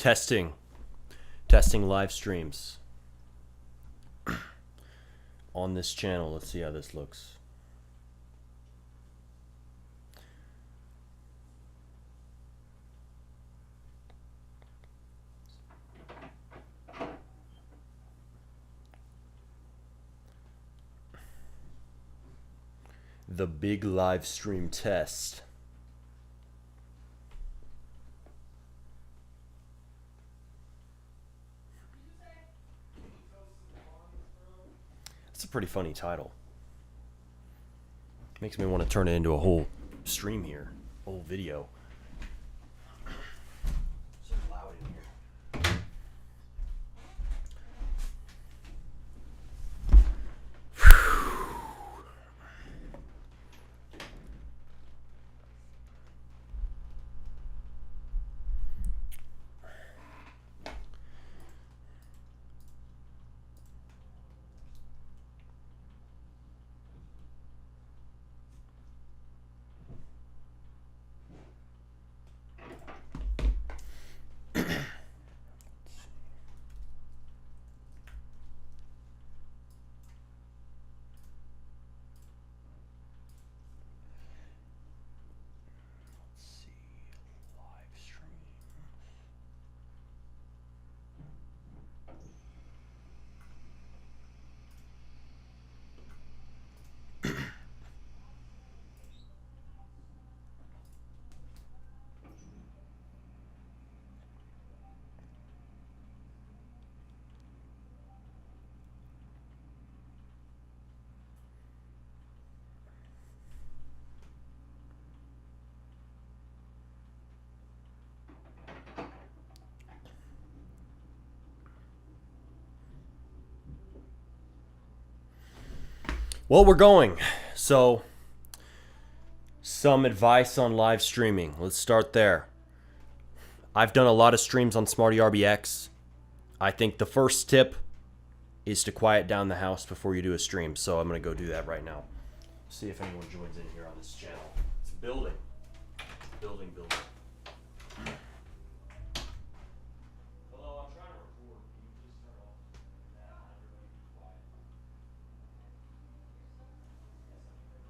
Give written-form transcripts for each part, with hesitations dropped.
Testing live streams on this channel. Let's see how this looks. The Big Livestream test. That's a pretty funny title. Makes me want to turn it into a whole stream here, a whole video. So loud in here. Well, we're going. So, some advice on live streaming. Let's start there. I've done a lot of streams on SmartyRBX. I think the first tip is to quiet down the house before you do a stream. So I'm going to go do that right now. See if anyone joins in here on this channel. It's building. Building. Hello, I'm trying to record. Can you just turn off that and everybody be quiet?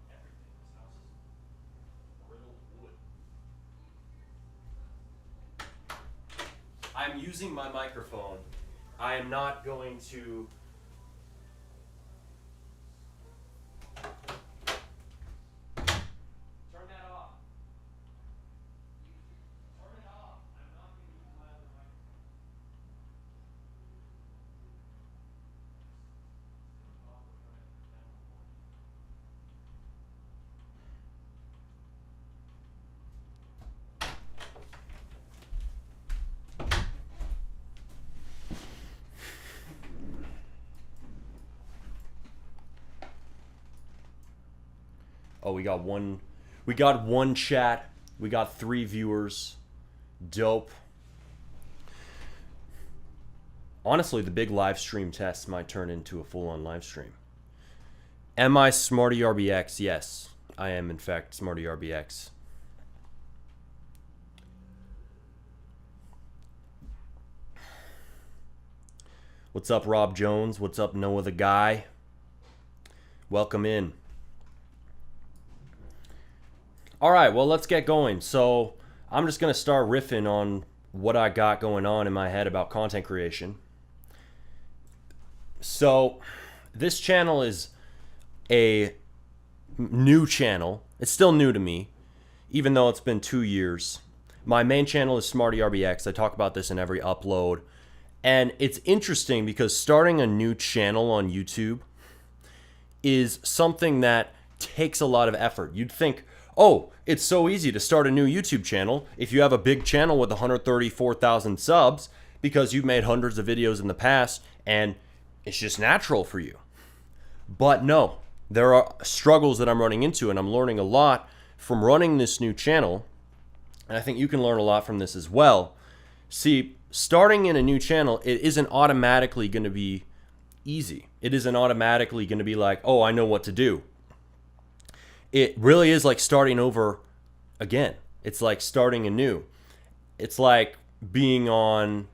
Everything. This house is brittle wood. I'm using my microphone. I am not going to... Turn that off. Turn it off. I'm not going to use my other microphone. Oh, we got one chat. We got 3 viewers. Dope. Honestly, the big live stream test might turn into a full-on live stream. Am I SmartyRBX? Yes, I am in fact SmartyRBX. What's up, Rob Jones? What's up, Noah the Guy? Welcome in. All right, well, let's get going. So I'm just going to start riffing on what I got going on in my head about content creation. So this channel is a new channel. It's still new to me, even though it's been 2 years. My main channel is SmartyRBX. I talk about this in every upload. And it's interesting because starting a new channel on YouTube is something that takes a lot of effort. You'd think, oh, it's so easy to start a new YouTube channel if you have a big channel with 134,000 subs because you've made hundreds of videos in the past and it's just natural for you. But no, there are struggles that I'm running into, and I'm learning a lot from running this new channel, and I think you can learn a lot from this as well. See, starting in a new channel, it isn't automatically going to be easy. It isn't automatically going to be like, oh, I know what to do. It really is like starting over again. It's like starting anew. It's like being on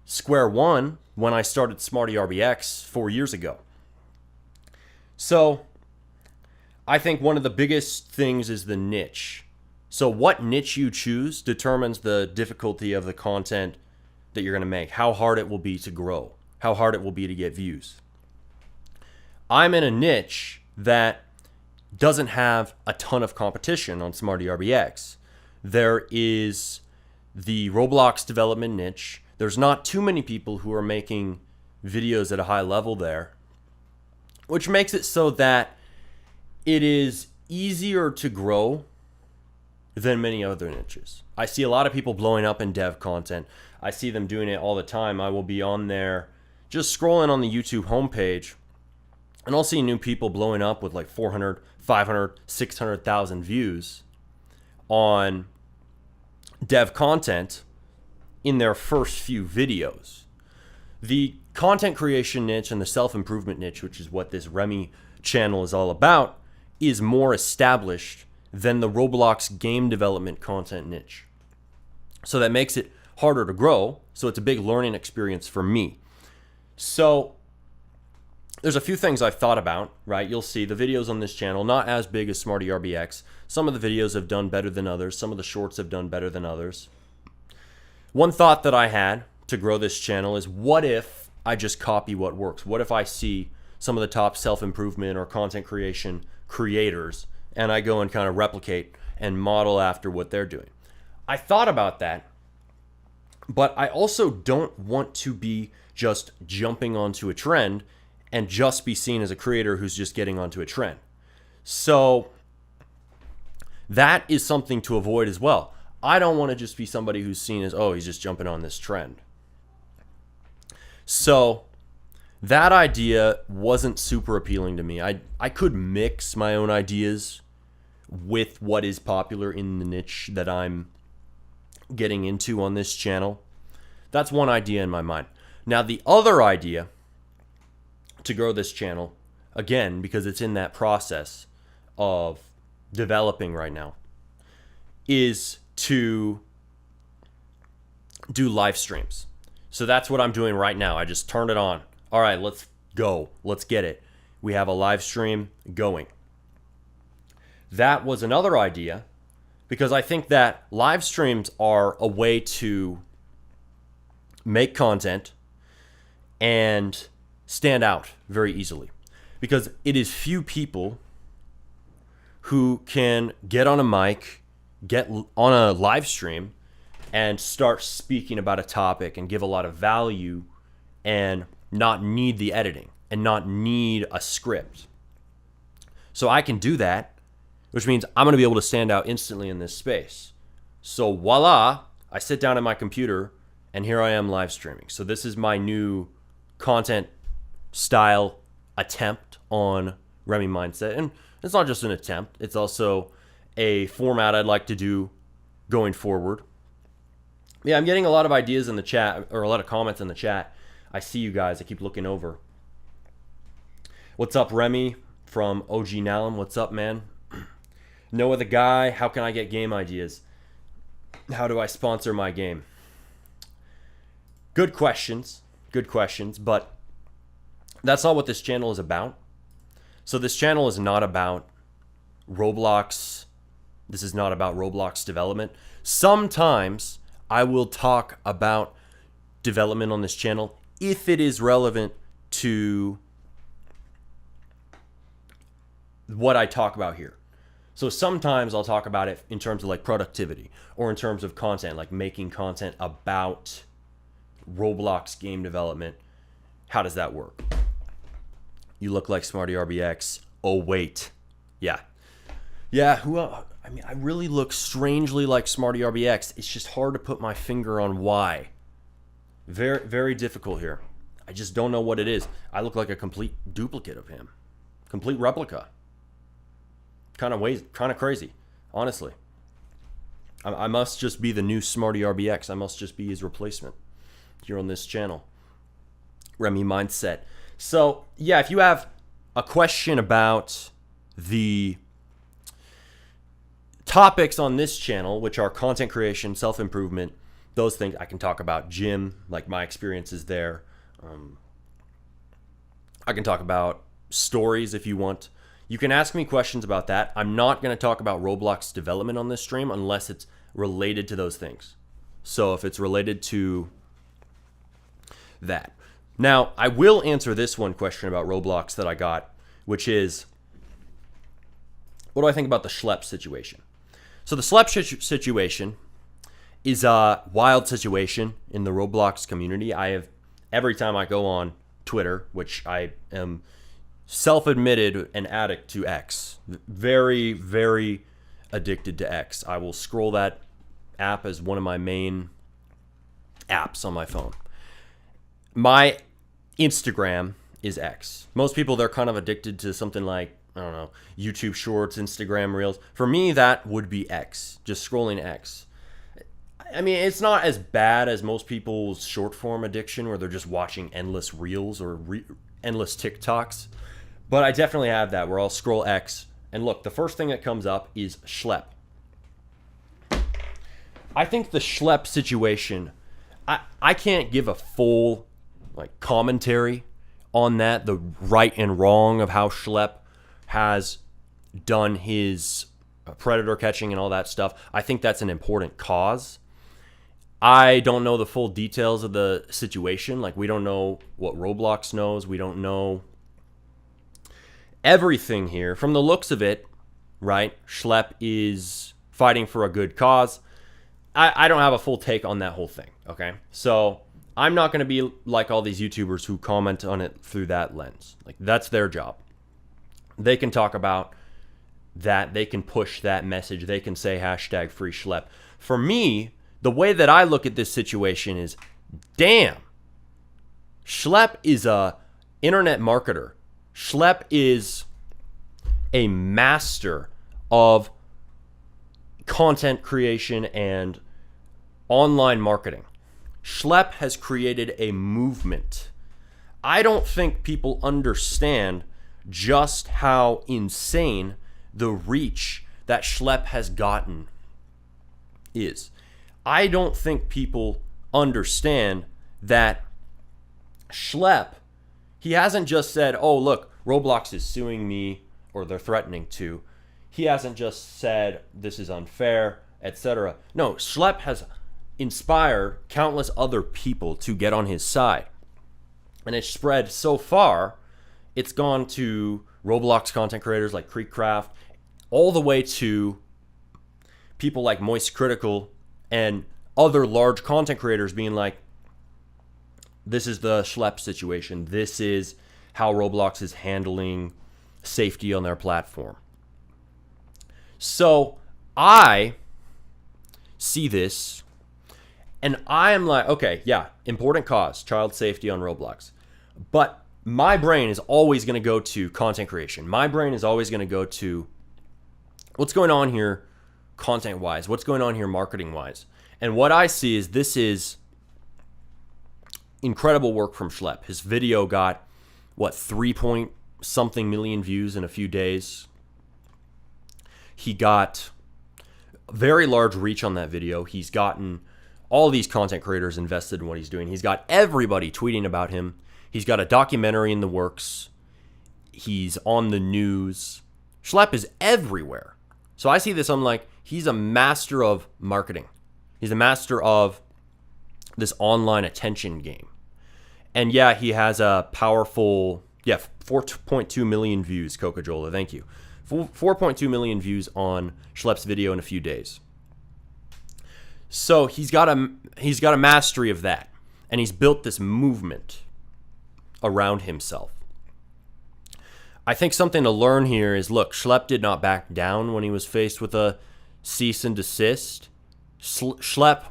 square one when I started Smarty RBX 4 years ago. So I think one of the biggest things is the niche. So what niche you choose determines the difficulty of the content that you're going to make, how hard it will be to grow, how hard it will be to get views. I'm in a niche that doesn't have a ton of competition on Smarty RBX. There is the Roblox development niche. There's not too many people who are making videos at a high level there, which makes it so that it is easier to grow than many other niches. I see a lot of people blowing up in dev content. I see them doing it all the time. I will be on there just scrolling on the YouTube homepage, and I'll see new people blowing up with like 400, 500, 600,000 views on dev content in their first few videos. The content creation niche and the self-improvement niche, which is what this Remy channel is all about, is more established than the Roblox game development content niche. So that makes it harder to grow. So it's a big learning experience for me. So there's a few things I've thought about, right? You'll see the videos on this channel, not as big as Smarty RBX. Some of the videos have done better than others. Some of the shorts have done better than others. One thought that I had to grow this channel is, what if I just copy what works? What if I see some of the top self-improvement or content creation creators and I go and kind of replicate and model after what they're doing? I thought about that, but I also don't want to be just jumping onto a trend and just be seen as a creator who's just getting onto a trend. So that is something to avoid as well. I don't want to just be somebody who's seen as, oh, he's just jumping on this trend. So that idea wasn't super appealing to me. I could mix my own ideas with what is popular in the niche that I'm getting into on this channel. That's one idea in my mind. Now, the other idea to grow this channel, again, because it's in that process of developing right now, is to do live streams. So that's what I'm doing right now. I just turned it on. All right, let's go. Let's get it. We have a live stream going. That was another idea, because I think that live streams are a way to make content and stand out very easily, because it is few people who can get on a mic, get on a live stream, and start speaking about a topic and give a lot of value and not need the editing and not need a script. So I can do that, which means I'm going to be able to stand out instantly in this space. So voila, I sit down at my computer and here I am live streaming. So this is my new content style attempt on Remy Mindset. And it's not just an attempt, it's also a format I'd like to do going forward. Yeah, I'm getting a lot of ideas in the chat, or a lot of comments in the chat. I see you guys. I keep looking over. What's up, Remy from OG Nallum? What's up, man? Noah the Guy. How can I get game ideas? How do I sponsor my game? Good questions. Good questions. But that's not what this channel is about. So this channel is not about Roblox. This is not about Roblox development. Sometimes I will talk about development on this channel if it is relevant to what I talk about here. So sometimes I'll talk about it in terms of like productivity, or in terms of content, like making content about Roblox game development. How does that work? You look like Smarty RBX. Oh, wait. Yeah. Yeah, who else? I mean, I really look strangely like Smarty RBX. It's just hard to put my finger on why. Very, very difficult here. I just don't know what it is. I look like a complete duplicate of him. Complete replica. Kind of crazy, honestly. I must just be the new Smarty RBX. I must just be his replacement here on this channel. Remy Mindset. So, yeah, if you have a question about the topics on this channel, which are content creation, self-improvement, those things. I can talk about gym, like my experiences there. I can talk about stories if you want. You can ask me questions about that. I'm not going to talk about Roblox development on this stream unless it's related to those things. So if it's related to that. Now, I will answer this one question about Roblox that I got, which is, what do I think about the Schlep situation? So the Schlep situation is a wild situation in the Roblox community. Every time I go on Twitter, which I am self-admitted an addict to X, very, very addicted to X. I will scroll that app as one of my main apps on my phone. My Instagram is X. Most people, they're kind of addicted to something like, I don't know, YouTube Shorts, Instagram Reels. For me, that would be X, just scrolling X. I mean, it's not as bad as most people's short form addiction where they're just watching endless Reels or endless TikToks. But I definitely have that where I'll scroll X and look, the first thing that comes up is Schlep. I think the Schlep situation, I can't give a full commentary on that, the right and wrong of how Schlep has done his predator catching and all that stuff. I think that's an important cause. I don't know the full details of the situation. Like, we don't know what Roblox knows. We don't know everything here. From the looks of it, right, Schlep is fighting for a good cause. I don't have a full take on that whole thing, okay? So I'm not going to be like all these YouTubers who comment on it through that lens. Like, that's their job. They can talk about that. They can push that message. They can say hashtag free Schlep. For me, the way that I look at this situation is, damn, Schlep is a internet marketer. Schlep is a master of content creation and online marketing. Schlep has created a movement. I don't think people understand just how insane the reach that Schlep has gotten is. I don't think people understand that Schlep, he hasn't just said, oh, look, Roblox is suing me, or they're threatening to. He hasn't just said, this is unfair, etc. No, Schlep has inspired countless other people to get on his side. And it's spread so far, it's gone to Roblox content creators like Creekcraft, all the way to people like Moist Critical and other large content creators being like, this is the Schlep situation. This is how Roblox is handling safety on their platform. So I see this and I am like, okay, yeah, important cause, child safety on Roblox. But my brain is always going to go to content creation. My brain is always going to go to what's going on here content-wise, what's going on here marketing-wise. And what I see is this is incredible work from Schlep. His video got, 3-point-something million views in a few days. He got very large reach on that video. He's gotten all these content creators invested in what he's doing. He's got everybody tweeting about him. He's got a documentary in the works. He's on the news. Schlep is everywhere. So I see this, I'm like, he's a master of marketing. He's a master of this online attention game. And yeah, he has a powerful, 4.2 million views, Coca-Cola, thank you. 4.2 million views on Schlep's video in a few days. So he's got a mastery of that. And he's built this movement around himself. I think something to learn here is, look, Schlep did not back down when he was faced with a cease and desist. Schlep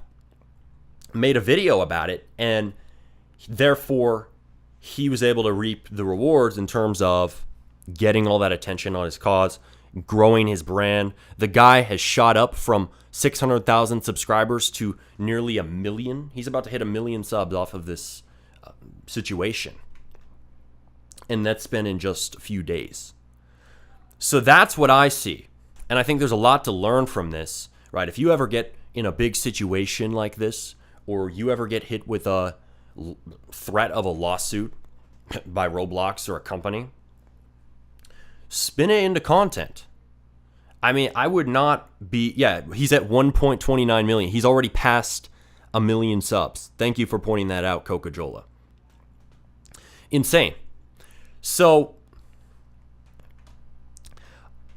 made a video about it, and therefore he was able to reap the rewards in terms of getting all that attention on his cause, growing his brand. The guy has shot up from 600,000 subscribers to nearly 1 million. He's about to hit 1 million subs off of this situation. And that's been in just a few days. So that's what I see. And I think there's a lot to learn from this, right? If you ever get in a big situation like this, or you ever get hit with a threat of a lawsuit by Roblox or a company, spin it into content. I mean, I would not be, yeah, he's at 1.29 million. He's already passed 1 million subs. Thank you for pointing that out, Coca-Cola. Insane. So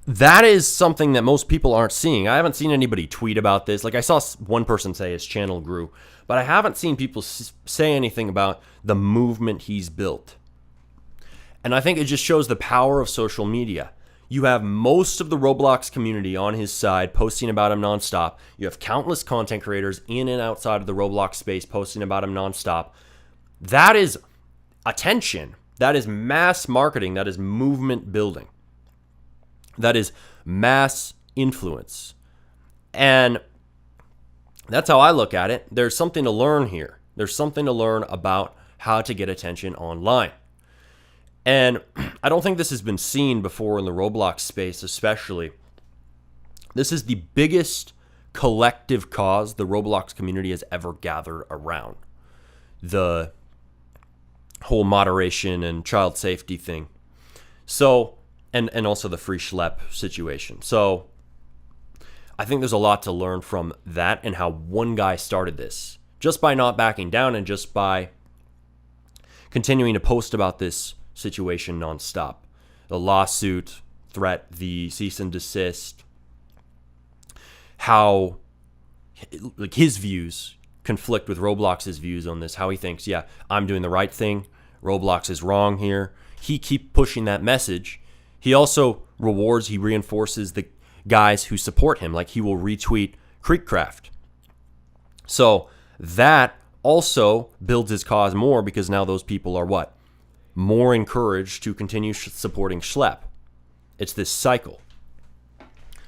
that is something that most people aren't seeing. I haven't seen anybody tweet about this. Like, I saw one person say his channel grew, but I haven't seen people say anything about the movement he's built. And I think it just shows the power of social media. You have most of the Roblox community on his side posting about him nonstop. You have countless content creators in and outside of the Roblox space posting about him nonstop. That is attention. That is mass marketing. That is movement building. That is mass influence. And that's how I look at it. There's something to learn here. There's something to learn about how to get attention online. And I don't think this has been seen before in the Roblox space, especially. This is the biggest collective cause the Roblox community has ever gathered around. The whole moderation and child safety thing. So, and also the free schlep situation. So, I think there's a lot to learn from that and how one guy started this. Just by not backing down and just by continuing to post about this situation nonstop. The lawsuit, threat, the cease and desist, how like his views conflict with Roblox's views on this, how he thinks, yeah, I'm doing the right thing, Roblox is wrong here. He keep pushing that message. He also he reinforces the guys who support him, like he will retweet Creekcraft. So that also builds his cause more because now those people are what? More encouraged to continue supporting Schlep. It's this cycle.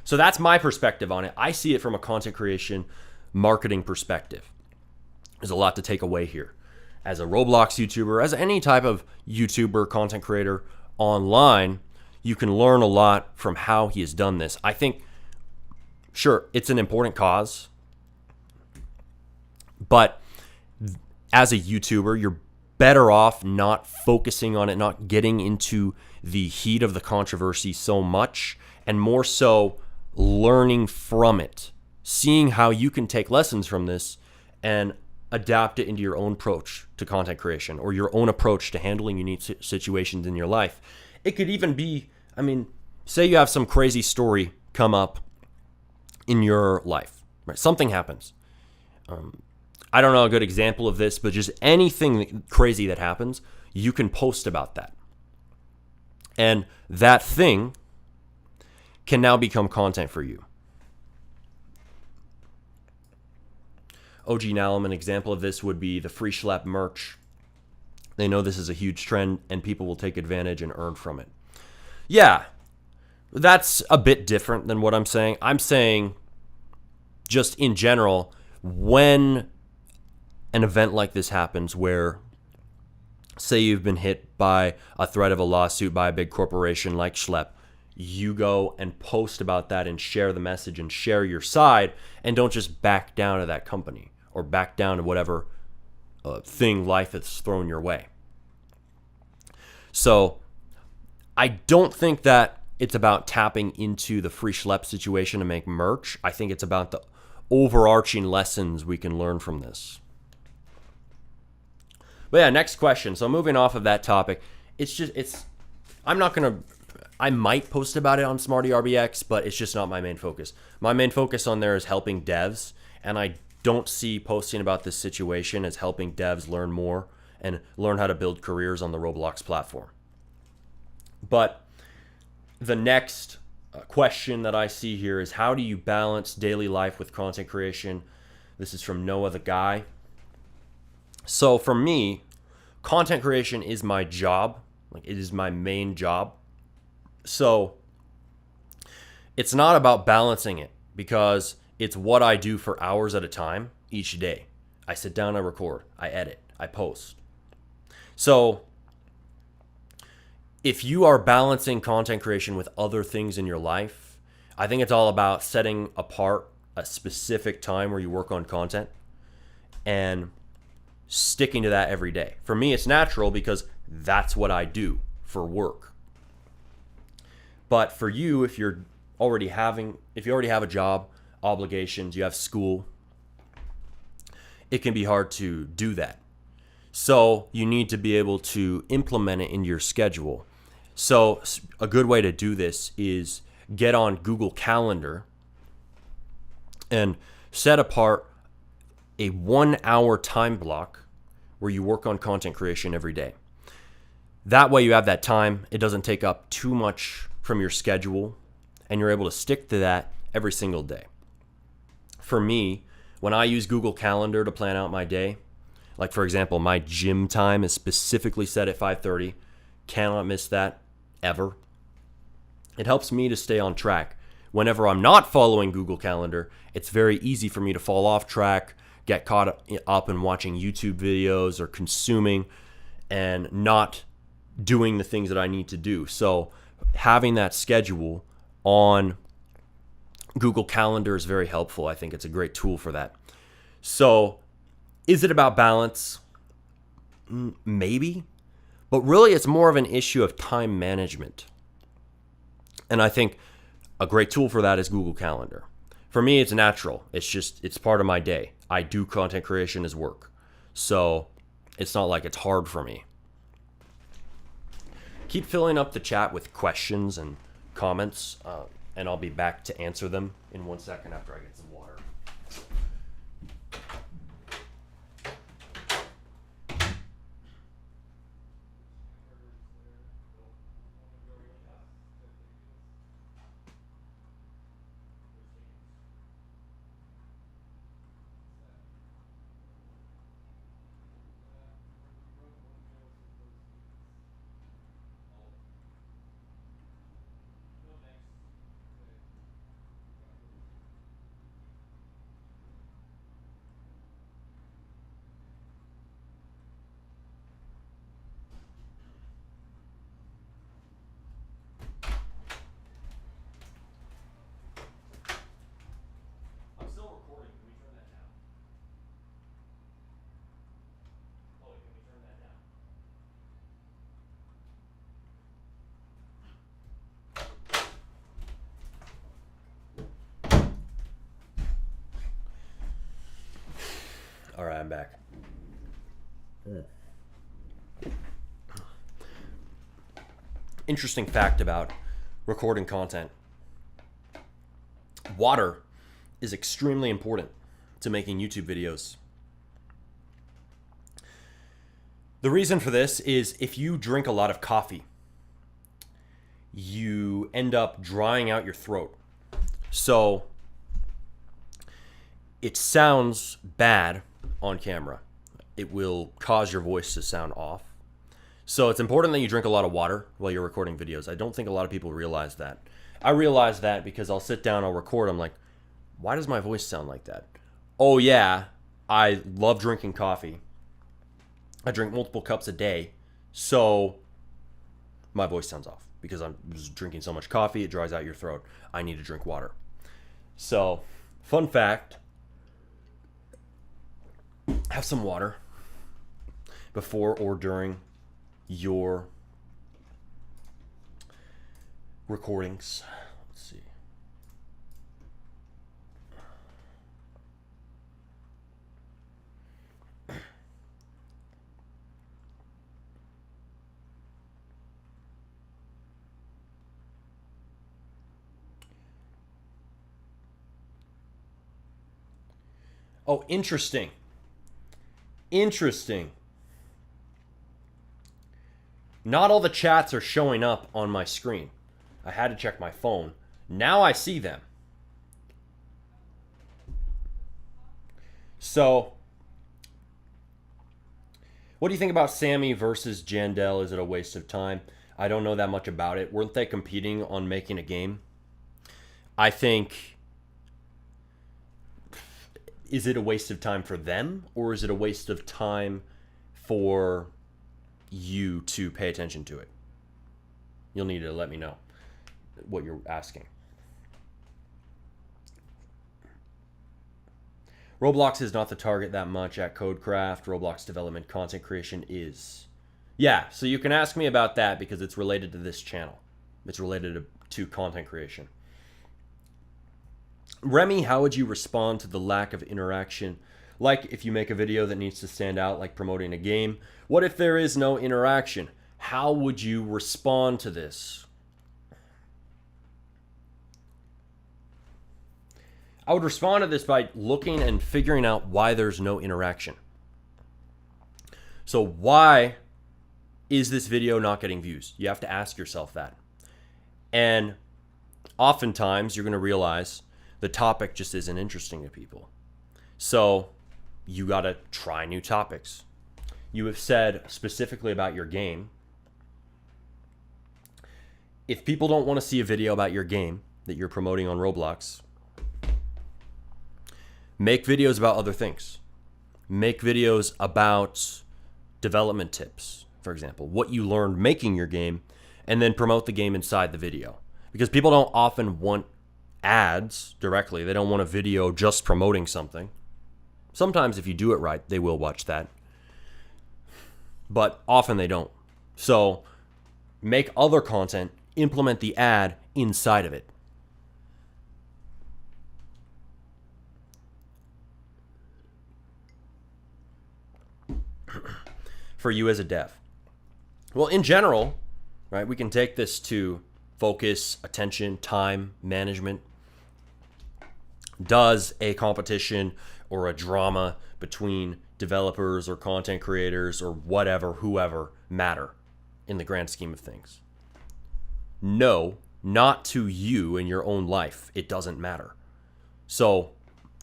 So that's my perspective on it. I see it from a content creation, marketing perspective. There's a lot to take away here. As a Roblox YouTuber, as any type of YouTuber, content creator online, you can learn a lot from how he has done this. I think, sure, it's an important cause, but as a YouTuber, you're better off not focusing on it, not getting into the heat of the controversy so much, and more so learning from it, seeing how you can take lessons from this and adapt it into your own approach to content creation or your own approach to handling unique situations in your life. It could even be, I mean, say you have some crazy story come up in your life, right? Something happens. I don't know a good example of this, but just anything crazy that happens, you can post about that. And that thing can now become content for you. OG Nalum, an example of this would be the free schlep merch. They know this is a huge trend and people will take advantage and earn from it. Yeah, that's a bit different than what I'm saying. I'm saying just in general, when an event like this happens where, say you've been hit by a threat of a lawsuit by a big corporation like Schlep, you go and post about that and share the message and share your side and don't just back down to that company or back down to whatever thing life has thrown your way. So I don't think that it's about tapping into the free Schlep situation to make merch. I think it's about the overarching lessons we can learn from this. But yeah, next question. So moving off of that topic, I might post about it on SmartyRBX, but it's just not my main focus. My main focus on there is helping devs, and I don't see posting about this situation as helping devs learn more and learn how to build careers on the Roblox platform. But the next question that I see here is, how do you balance daily life with content creation? This is from Noah the Guy. So for me, content creation is my job. Like, it is my main job. So it's not about balancing it because it's what I do for hours at a time each day. I sit down, I record, I edit, I post. So if you are balancing content creation with other things in your life, I think it's all about setting apart a specific time where you work on content and sticking to that every day. For me, it's natural because that's what I do for work. But for you, if you already have a job, obligations, you have school, it can be hard to do that. So you need to be able to implement it in your schedule. So a good way to do this is get on Google Calendar and set apart a 1 hour time block where you work on content creation every day. That way you have that time. It doesn't take up too much from your schedule, and you're able to stick to that every single day. For me, when I use Google Calendar to plan out my day, like for example, my gym time is specifically set at 5:30. Cannot miss that ever. It helps me to stay on track. Whenever I'm not following Google Calendar, it's very easy for me to fall off track, get caught up in watching YouTube videos or consuming and not doing the things that I need to do. So having that schedule on Google Calendar is very helpful. I think it's a great tool for that. So is it about balance? Maybe. But really, it's more of an issue of time management. And I think a great tool for that is Google Calendar. For me, it's natural. It's part of my day. I do content creation as work. So it's not like it's hard for me. Keep filling up the chat with questions and comments, and I'll be back to answer them in 1 second after I get some water. All right, I'm back. Interesting fact about recording content. Water is extremely important to making YouTube videos. The reason for this is if you drink a lot of coffee, you end up drying out your throat. So it sounds bad on camera. It will cause your voice to sound off. So it's important that you drink a lot of water while you're recording videos. I don't think a lot of people realize that. I realize that because I'll sit down, I'll record, I'm like, why does my voice sound like that? Oh yeah, I love drinking coffee. I drink multiple cups a day, so my voice sounds off because I'm just drinking so much coffee, it dries out your throat. I need to drink water. So, fun fact, have some water before or during your recordings. Let's see. Oh, interesting. Interesting. Not all the chats are showing up on my screen. I had to check my phone. Now I see them. So, what do you think about Sammy versus Jandel? Is it a waste of time? I don't know that much about it. Weren't they competing on making a game? I think, is it a waste of time for them, or is it a waste of time for you to pay attention to it? You'll need to let me know what you're asking. Roblox is not the target that much at Codecraft. Roblox development content creation is. Yeah, so you can ask me about that because it's related to this channel. It's related to content creation. Remy, how would you respond to the lack of interaction? Like if you make a video that needs to stand out, like promoting a game. What if there is no interaction? How would you respond to this? I would respond to this by looking and figuring out why there's no interaction. So why is this video not getting views? You have to ask yourself that. And oftentimes you're going to realize the topic just isn't interesting to people. So you got to try new topics. You have said specifically about your game. If people don't want to see a video about your game that you're promoting on Roblox, make videos about other things. Make videos about development tips, for example, what you learned making your game, and then promote the game inside the video. Because people don't often want ads directly. They don't want a video just promoting something. Sometimes if you do it right, they will watch that. But often they don't. So make other content, implement the ad inside of it. For you as a dev. Well, in general, right, we can take this to focus, attention, time management. Does a competition or a drama between developers or content creators or whatever, whoever, matter in the grand scheme of things? No, not to you in your own life. It doesn't matter. So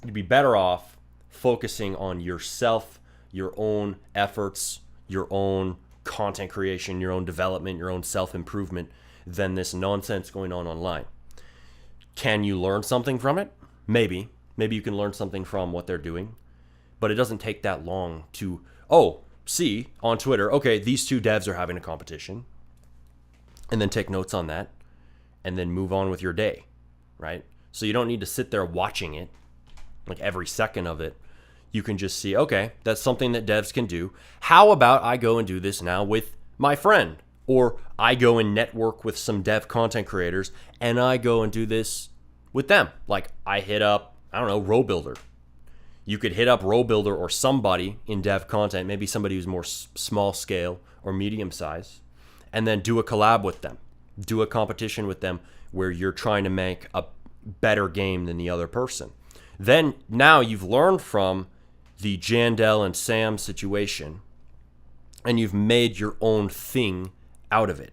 you'd be better off focusing on yourself, your own efforts, your own content creation, your own development, your own self-improvement than this nonsense going on online. Can you learn something from it? Maybe. Maybe you can learn something from what they're doing. But it doesn't take that long to, see on Twitter, okay, these two devs are having a competition. And then take notes on that. And then move on with your day, right? So you don't need to sit there watching it, like every second of it. You can just see, okay, that's something that devs can do. How about I go and do this now with my friend? Or I go and network with some dev content creators and I go and do this with them. Like I hit up, RowBuilder. You could hit up RowBuilder or somebody in dev content, maybe somebody who's more small scale or medium size, and then do a collab with them. Do a competition with them where you're trying to make a better game than the other person. Then now you've learned from the Jandel and Sam situation, and you've made your own thing out of it.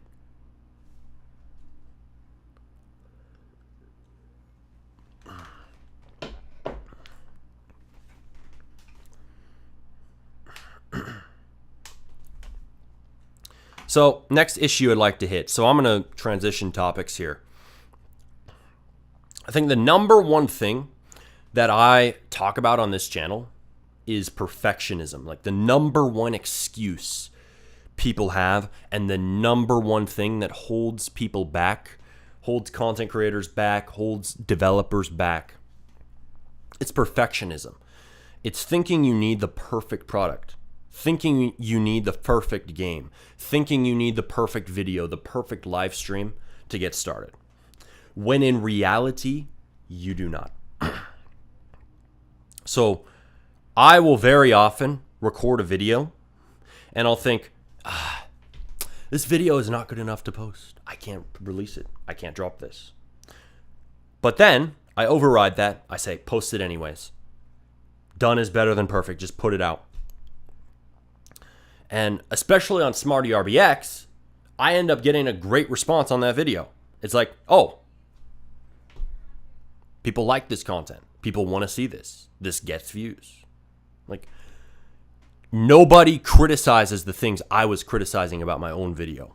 So next issue I'd like to hit. So I'm going to transition topics here. I think the number one thing that I talk about on this channel is perfectionism. Like the number one excuse people have and the number one thing that holds people back, holds content creators back, holds developers back. It's perfectionism. It's thinking you need the perfect product, thinking you need the perfect game, thinking you need the perfect video, the perfect live stream to get started. When in reality, you do not. So I will very often record a video and I'll think, this video is not good enough to post. I can't release it. I can't drop this. But then I override that. I say, post it anyways. Done is better than perfect. Just put it out. And especially on Smarty RBX, I end up getting a great response on that video. It's like, people like this content. People want to see this. This gets views. Like, nobody criticizes the things I was criticizing about my own video.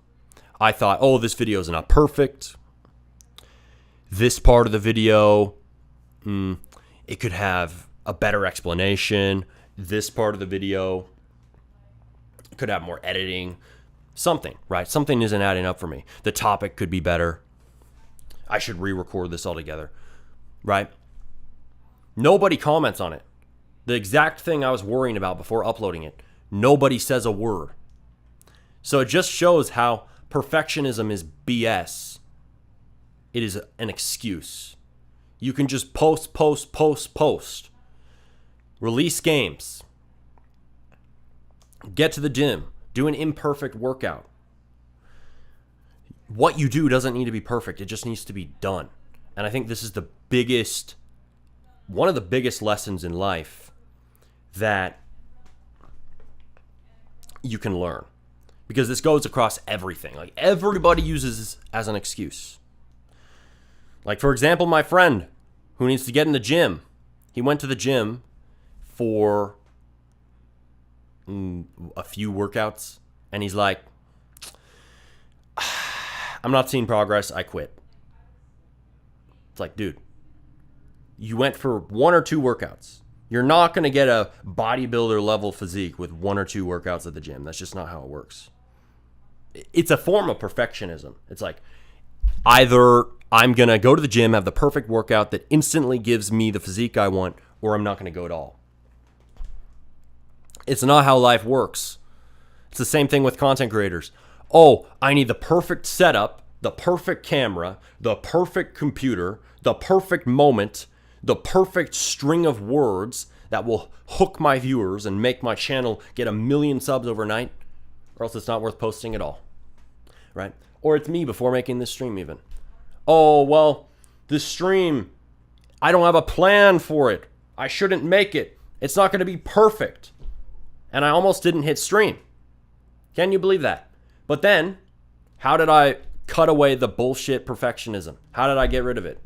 I thought, this video is not perfect. This part of the video, it could have a better explanation. This part of the video could have more editing. Something, right? Something isn't adding up for me. The topic could be better. I should re-record this altogether, right? Nobody comments on it. The exact thing I was worrying about before uploading it. Nobody says a word. So it just shows how perfectionism is BS. It is an excuse. You can just post. Release games. Get to the gym. Do an imperfect workout. What you do doesn't need to be perfect. It just needs to be done. And I think this is one of the biggest lessons in life that you can learn. Because this goes across everything. Like, everybody uses this as an excuse. Like, for example, my friend who needs to get in the gym. He went to the gym for a few workouts, and he's like, I'm not seeing progress, I quit. It's like, dude, you went for 1 or 2 workouts. You're not going to get a bodybuilder level physique with 1 or 2 workouts at the gym. That's just not how it works. It's a form of perfectionism. It's like, either I'm going to go to the gym, have the perfect workout that instantly gives me the physique I want, or I'm not going to go at all. It's not how life works. It's the same thing with content creators. Oh, I need the perfect setup, the perfect camera, the perfect computer, the perfect moment, the perfect string of words that will hook my viewers and make my channel get 1 million subs overnight, or else it's not worth posting at all, right? Or it's me before making this stream even. Oh, well, this stream, I don't have a plan for it. I shouldn't make it. It's not going to be perfect. And I almost didn't hit stream. Can you believe that? But then, how did I cut away the bullshit perfectionism? How did I get rid of it?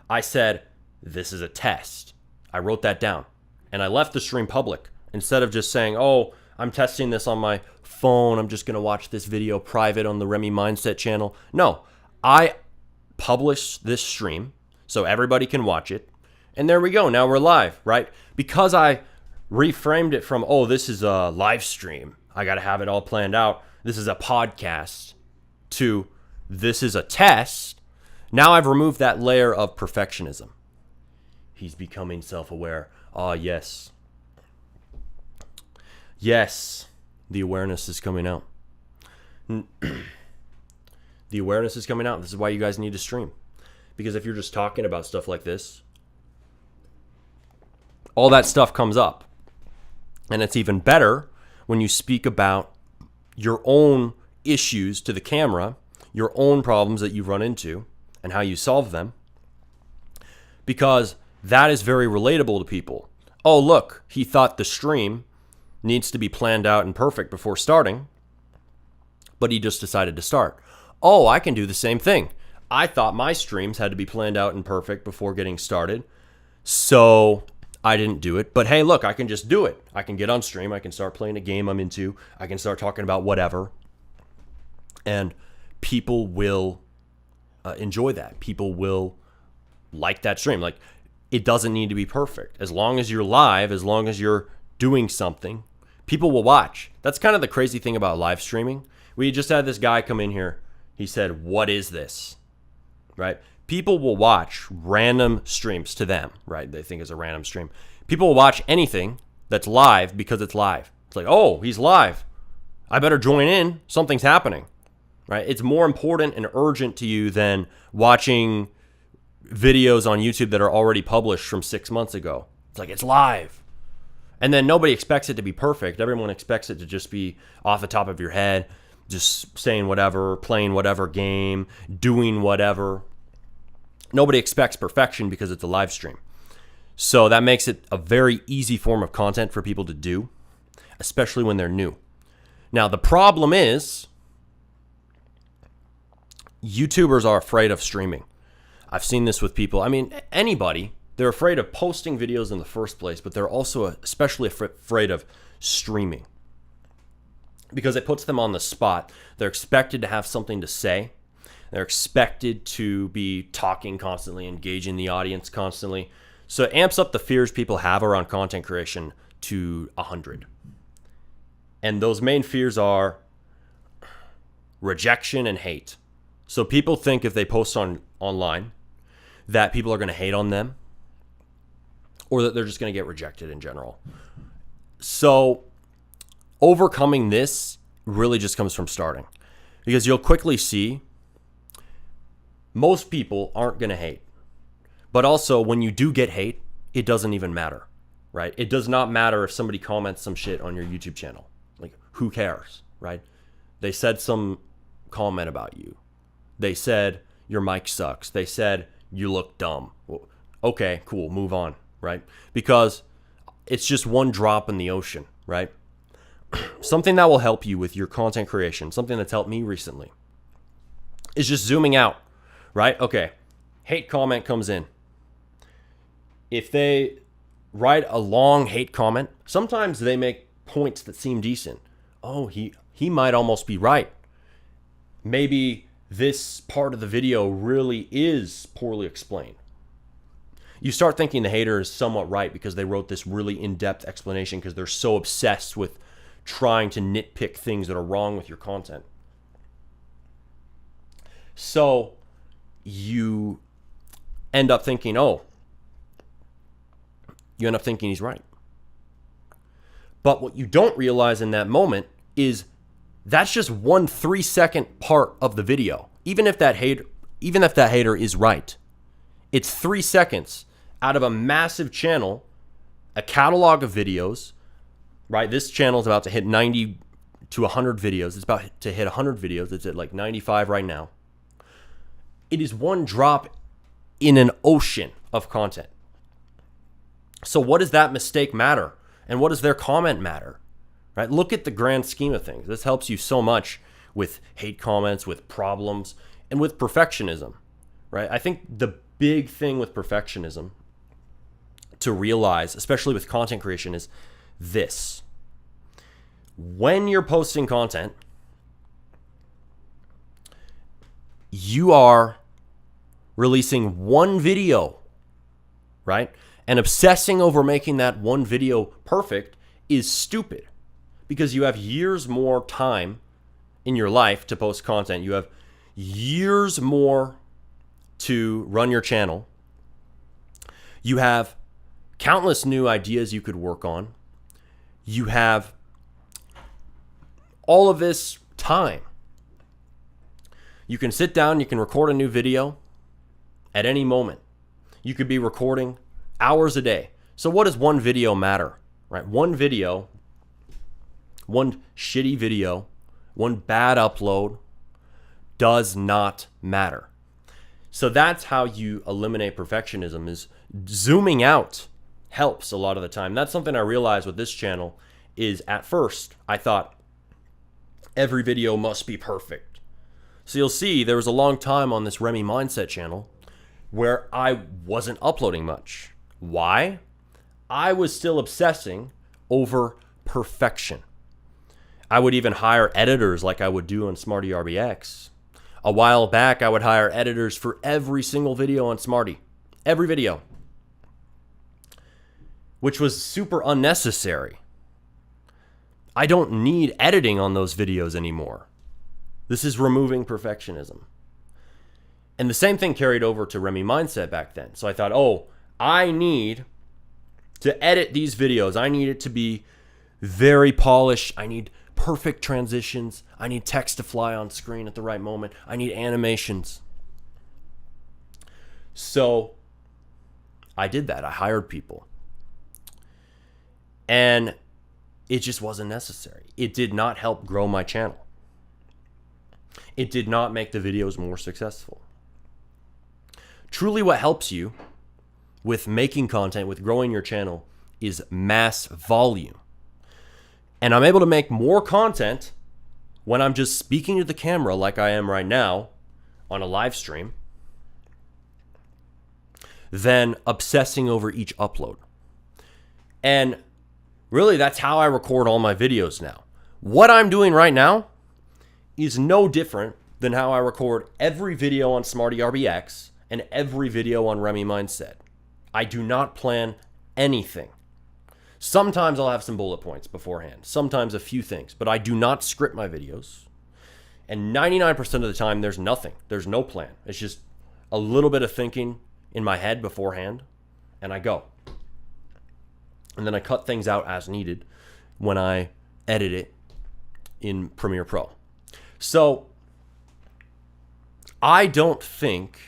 I said, this is a test. I wrote that down. And I left the stream public. Instead of just saying, oh, I'm testing this on my phone. I'm just going to watch this video private on the Remy Mindset channel. No, I published this stream so everybody can watch it. And there we go. Now we're live, right? Because I reframed it from, oh, this is a live stream, I got to have it all planned out, this is a podcast, to this is a test. Now I've removed that layer of perfectionism. He's becoming self-aware. Ah, yes. Yes, the awareness is coming out. The awareness is coming out. This is why you guys need to stream. Because if you're just talking about stuff like this, all that stuff comes up. And it's even better when you speak about your own issues to the camera, your own problems that you've run into, and how you solve them. Because that is very relatable to people. Oh, look, he thought the stream needs to be planned out and perfect before starting, but he just decided to start. Oh, I can do the same thing. I thought my streams had to be planned out and perfect before getting started, so I didn't do it. But hey, look, I can just do it. I can get on stream. I can start playing a game I'm into. I can start talking about whatever. And people will enjoy that. People will like that stream. Like, it doesn't need to be perfect. As long as you're live, as long as you're doing something, people will watch. That's kind of the crazy thing about live streaming. We just had this guy come in here. He said, what is this? Right? People will watch random streams to them, right? They think it's a random stream. People will watch anything that's live because it's live. It's like, oh, he's live. I better join in. Something's happening, right? It's more important and urgent to you than watching videos on YouTube that are already published from 6 months ago. It's like, it's live. And then nobody expects it to be perfect. Everyone expects it to just be off the top of your head, just saying whatever, playing whatever game, doing whatever. Nobody expects perfection because it's a live stream. So that makes it a very easy form of content for people to do, especially when they're new. Now, the problem is YouTubers are afraid of streaming. I've seen this with people. I mean, anybody. They're afraid of posting videos in the first place, but they're also especially afraid of streaming because it puts them on the spot. They're expected to have something to say. They're expected to be talking constantly, engaging the audience constantly. So it amps up the fears people have around content creation to 100. And those main fears are rejection and hate. So people think if they post online that people are going to hate on them, or that they're just going to get rejected in general. So overcoming this really just comes from starting, because you'll quickly see most people aren't going to hate. But also, when you do get hate, it doesn't even matter, right? It does not matter if somebody comments some shit on your YouTube channel. Like, who cares, right? They said some comment about you. They said your mic sucks. They said you look dumb. Well, okay, cool, move on, right? Because it's just one drop in the ocean, right? Something that will help you with your content creation, something that's helped me recently, is just zooming out, right? Okay, hate comment comes in. If they write a long hate comment, sometimes they make points that seem decent. Oh, he might almost be right. Maybe this part of the video really is poorly explained. You start thinking the hater is somewhat right because they wrote this really in-depth explanation because they're so obsessed with trying to nitpick things that are wrong with your content. So you end up thinking, he's right. But what you don't realize in that moment is that's just 1 3-second part of the video. Even if that hater is right, it's 3 seconds out of a massive channel, a catalog of videos, right? This channel is about to hit 90 to 100 videos. It's about to hit 100 videos. It's at like 95 right now. It is one drop in an ocean of content. So what does that mistake matter? And what does their comment matter? Right? Look at the grand scheme of things. This helps you so much with hate comments, with problems, and with perfectionism. Right? I think the big thing with perfectionism to realize, especially with content creation, is this. When you're posting content, you are releasing one video, right? And obsessing over making that one video perfect is stupid, because you have years more time in your life to post content. You have years more to run your channel. You have countless new ideas you could work on. You have all of this time. You can sit down, you can record a new video at any moment. You could be recording hours a day. So what does one video matter, right? One video, one shitty video, one bad upload does not matter. So that's how you eliminate perfectionism, is zooming out helps a lot of the time. That's something I realized with this channel is, at first I thought every video must be perfect. So you'll see there was a long time on this Remy Mindset channel where I wasn't uploading much. Why? I was still obsessing over perfection. I would even hire editors like I would do on Smarty RBX. A while back, I would hire editors for every single video on Smarty. Every video. Which was super unnecessary. I don't need editing on those videos anymore. This is removing perfectionism. And the same thing carried over to Remy Mindset back then. So I thought, I need to edit these videos. I need it to be very polished. I need perfect transitions. I need text to fly on screen at the right moment. I need animations. So I did that. I hired people. And it just wasn't necessary. It did not help grow my channel. It did not make the videos more successful. Truly, what helps you with making content, with growing your channel, is mass volume. And I'm able to make more content when I'm just speaking to the camera like I am right now on a live stream than obsessing over each upload. And really, that's how I record all my videos now. What I'm doing right now is no different than how I record every video on Smarty RBX and every video on Remy Mindset. I do not plan anything. Sometimes I'll have some bullet points beforehand, sometimes a few things, but I do not script my videos. And 99% of the time, there's nothing. There's no plan. It's just a little bit of thinking in my head beforehand, and I go. And then I cut things out as needed when I edit it in Premiere Pro. So I don't think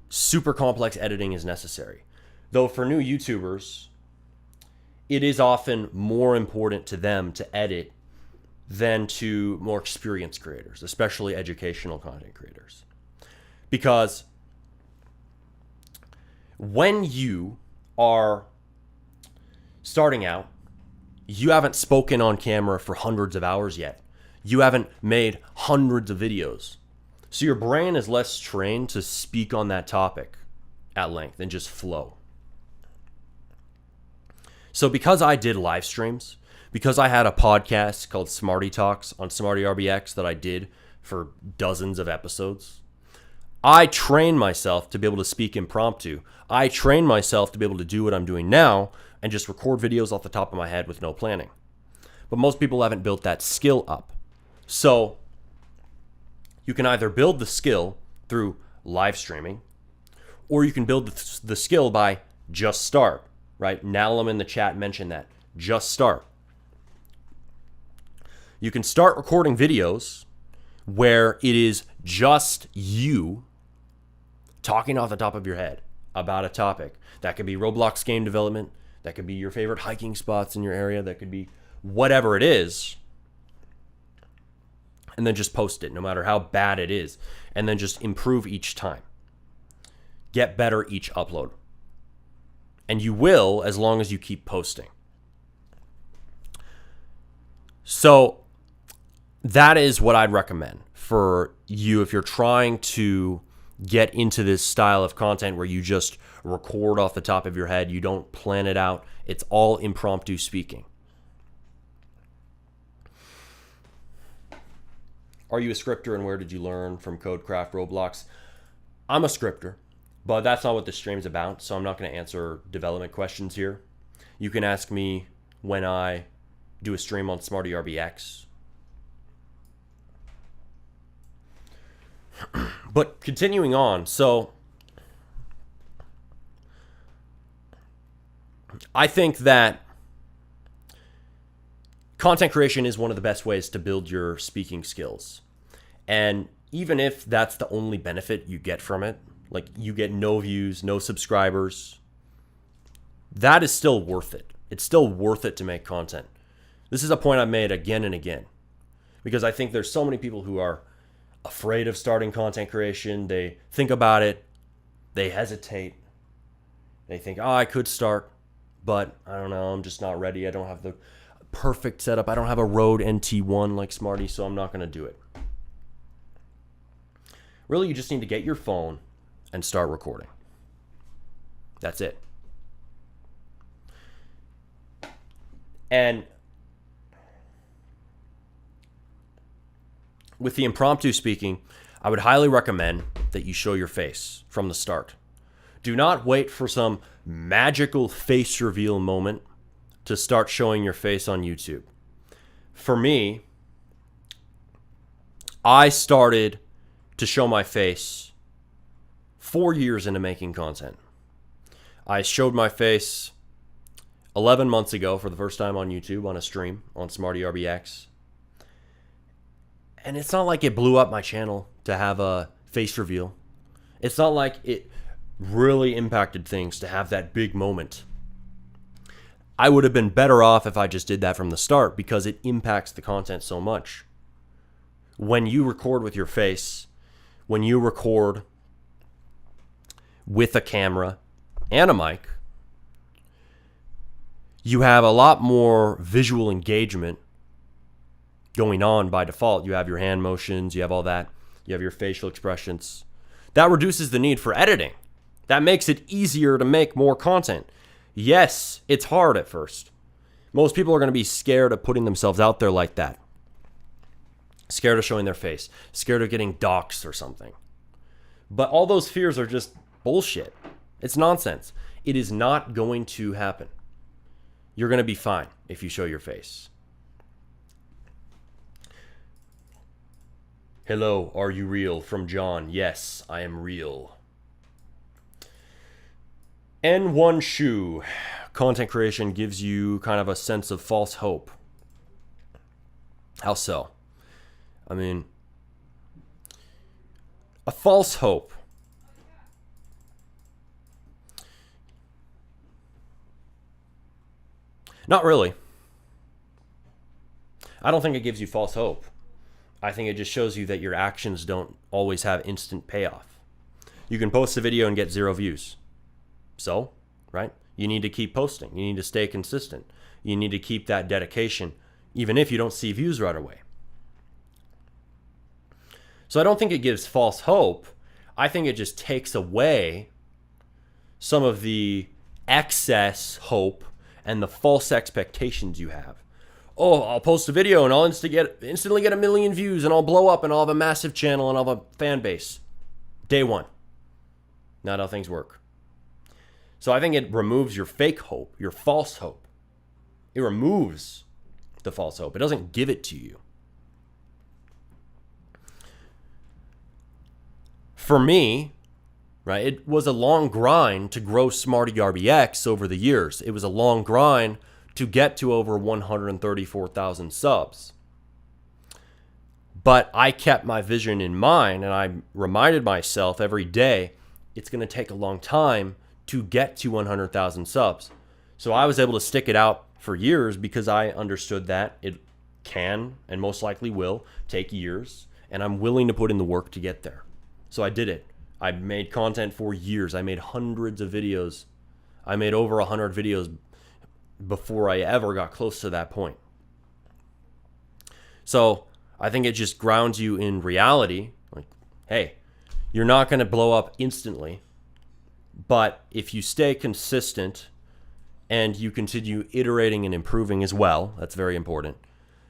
super complex editing is necessary. Though for new YouTubers, it is often more important to them to edit than to more experienced creators, especially educational content creators. Because when you are starting out, you haven't spoken on camera for hundreds of hours yet. You haven't made hundreds of videos. So your brain is less trained to speak on that topic at length and just flow. So because I did live streams, because I had a podcast called Smarty Talks on Smarty RBX that I did for dozens of episodes, I trained myself to be able to speak impromptu. I trained myself to be able to do what I'm doing now and just record videos off the top of my head with no planning. But most people haven't built that skill up. So you can either build the skill through live streaming, or you can build the skill by just start, right? Nalum in the chat mentioned that. Just start. You can start recording videos where it is just you talking off the top of your head about a topic. That could be Roblox game development. That could be your favorite hiking spots in your area. That could be whatever it is. And then just post it, no matter how bad it is. And then just improve each time. Get better each upload. And you will, as long as you keep posting. So that is what I'd recommend for you if you're trying to get into this style of content where you just record off the top of your head. You don't plan it out. It's all impromptu speaking. Are you a scripter, and where did you learn from Codecraft Roblox? I'm a scripter, but that's not what this stream's about, so I'm not going to answer development questions here. You can ask me when I do a stream on Smarty RBX. But continuing on, so I think that content creation is one of the best ways to build your speaking skills. And even if that's the only benefit you get from it, like you get no views, no subscribers, that is still worth it. It's still worth it to make content. This is a point I've made again and again, because I think there's so many people who are afraid of starting content creation. They think about it, they hesitate, they think, oh, I could start, but I don't know, I'm just not ready. I don't have the perfect setup. I don't have a Rode NT1 like Smarty, so I'm not going to do it. Really, you just need to get your phone and start recording. That's it. And with the impromptu speaking, I would highly recommend that you show your face from the start. Do not wait for some magical face reveal moment to start showing your face on YouTube. For me, I started to show my face 4 years into making content. I showed my face 11 months ago for the first time on YouTube on a stream on Smarty RBX. And it's not like it blew up my channel to have a face reveal. It's not like it really impacted things to have that big moment. I would have been better off if I just did that from the start, because it impacts the content so much. When you record with your face, when you record with a camera and a mic, you have a lot more visual engagement going on by default. You have your hand motions, you have all that, you have your facial expressions. That reduces the need for editing. That makes it easier to make more content. Yes, it's hard at first. Most people are going to be scared of putting themselves out there like that. Scared of showing their face. Scared of getting doxxed or something. But all those fears are just bullshit. It's nonsense. It is not going to happen. You're going to be fine if you show your face. Hello, are you real? From John. Yes, I am real. N1 Shoe. content creation gives you kind of a sense of false hope. How so? I mean, a false hope. Not really. I don't think it gives you false hope. I think it just shows you that your actions don't always have instant payoff. You can post a video and get 0 views. So, right? You need to keep posting. You need to stay consistent. You need to keep that dedication, even if you don't see views right away. So I don't think it gives false hope. I think it just takes away some of the excess hope and the false expectations you have. Oh, I'll post a video and I'll instantly get 1 million views and I'll blow up and I'll have a massive channel and I'll have a fan base. Day one. Not how things work. So I think it removes your fake hope, your false hope. It removes the false hope. It doesn't give it to you. For me, right, it was a long grind to grow Smarty RBX over the years. It was a long grind to get to over 134,000 subs. But I kept my vision in mind, and I reminded myself every day, it's going to take a long time to get to 100,000 subs. So I was able to stick it out for years because I understood that it can and most likely will take years, and I'm willing to put in the work to get there. So I did it. I made content for years. I made hundreds of videos. I made over 100 videos before I ever got close to that point. So I think it just grounds you in reality. Like, hey, you're not going to blow up instantly, but if you stay consistent and you continue iterating and improving as well, that's very important,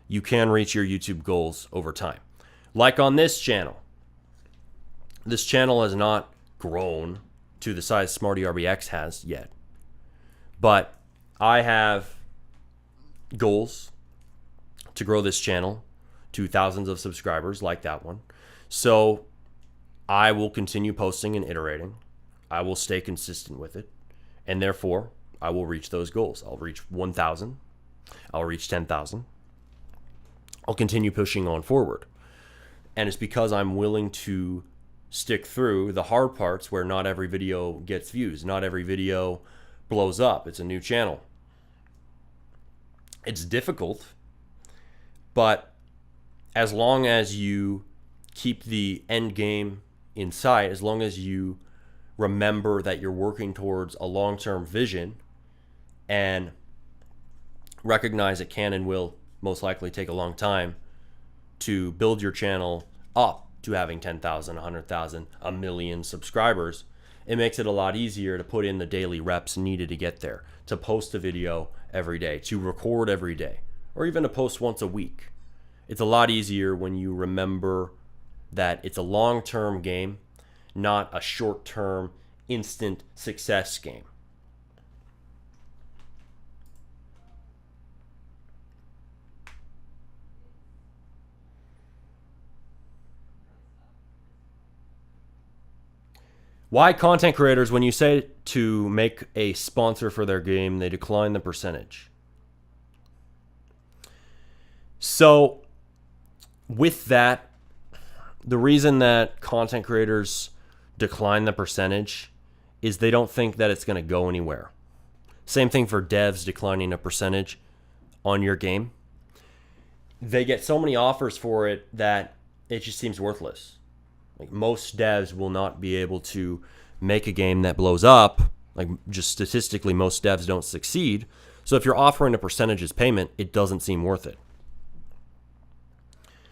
you can reach your YouTube goals over time. Like on this channel. This channel has not grown to the size Smarty RBX has yet. But I have goals to grow this channel to thousands of subscribers like that one. So I will continue posting and iterating. I will stay consistent with it. And therefore, I will reach those goals. I'll reach 1,000. I'll reach 10,000. I'll continue pushing on forward. And it's because I'm willing to stick through the hard parts where not every video gets views. Not every video blows up. It's a new channel. It's difficult, but as long as you keep the end game in sight, as long as you remember that you're working towards a long-term vision and recognize it can and will most likely take a long time to build your channel up to having 10,000, 100,000, 1 million subscribers, it makes it a lot easier to put in the daily reps needed to get there, to post a video every day, to record every day, or even to post once a week. It's a lot easier when you remember that it's a long-term game, not a short-term instant success game. Why content creators, when you say to make a sponsor for their game, they decline the percentage? So with that, the reason that content creators decline the percentage is they don't think that it's going to go anywhere. Same thing for devs declining a percentage on your game. They get so many offers for it that it just seems worthless. Like, most devs will not be able to make a game that blows up. Like, just statistically, most devs don't succeed. So if you're offering a percentage as payment, it doesn't seem worth it.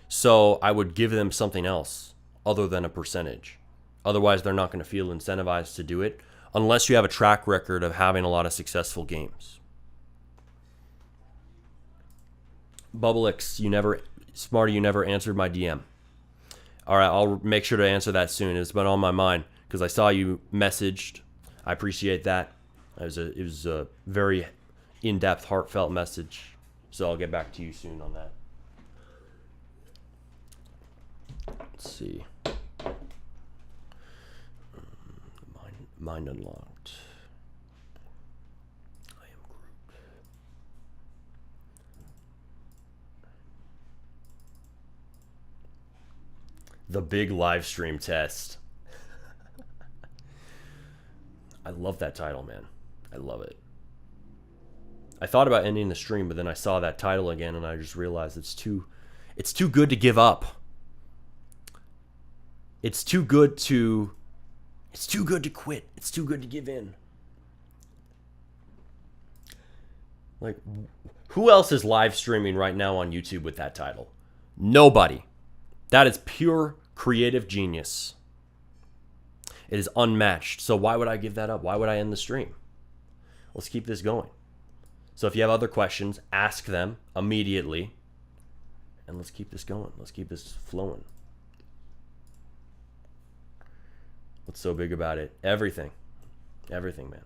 So I would give them something else other than a percentage. Otherwise, they're not going to feel incentivized to do it unless you have a track record of having a lot of successful games. Bubblix, Smarty, you never answered my DM. All right, I'll make sure to answer that soon. It's been on my mind because I saw you messaged. I appreciate that. It was a very in-depth, heartfelt message. So I'll get back to you soon on that. Let's see. Mind unlocked. I am The Big Livestream test. I love that title, man. I love it. I thought about ending the stream, but then I saw that title again and I just realized it's too good to give up. It's too good to quit. It's too good to give in. Like, who else is live streaming right now on YouTube with that title? Nobody. That is pure creative genius. It is unmatched. So why would I give that up? Why would I end the stream? Let's keep this going. So if you have other questions, ask them immediately. And let's keep this going. Let's keep this flowing. What's so big about it? Everything. Everything, man.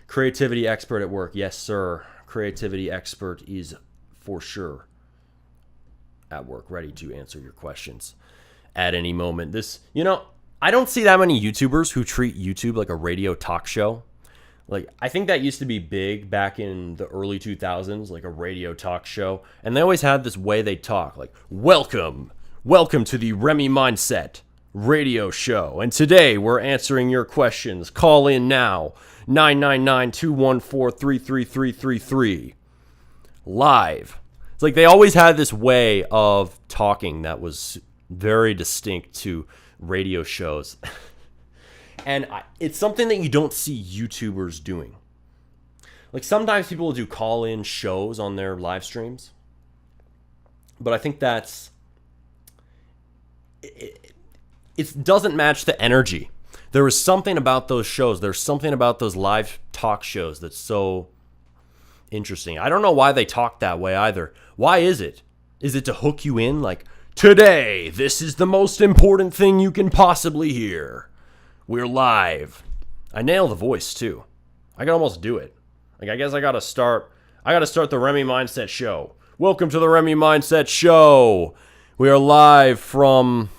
Creativity expert at work. Yes, sir. Creativity expert is for sure at work, ready to answer your questions at any moment. I don't see that many YouTubers who treat YouTube like a radio talk show. Like, I think that used to be big back in the early 2000s, like a radio talk show. And they always had this way they talk, like, welcome to the Remy Mindset radio show. And today we're answering your questions. Call in now, 999-214-33333. Live. It's like they always had this way of talking that was very distinct to radio shows. And it's something that you don't see YouTubers doing. Like, sometimes people will do call-in shows on their live streams. But I think it doesn't match the energy. There is something about those shows. There's something about those live talk shows that's so interesting. I don't know why they talk that way either. Why is it? Is it to hook you in? Like, today, this is the most important thing you can possibly hear. We're live. I nail the voice too. I can almost do it. Like, I guess I gotta start the Remy Mindset Show. Welcome to the Remy Mindset Show. We are live from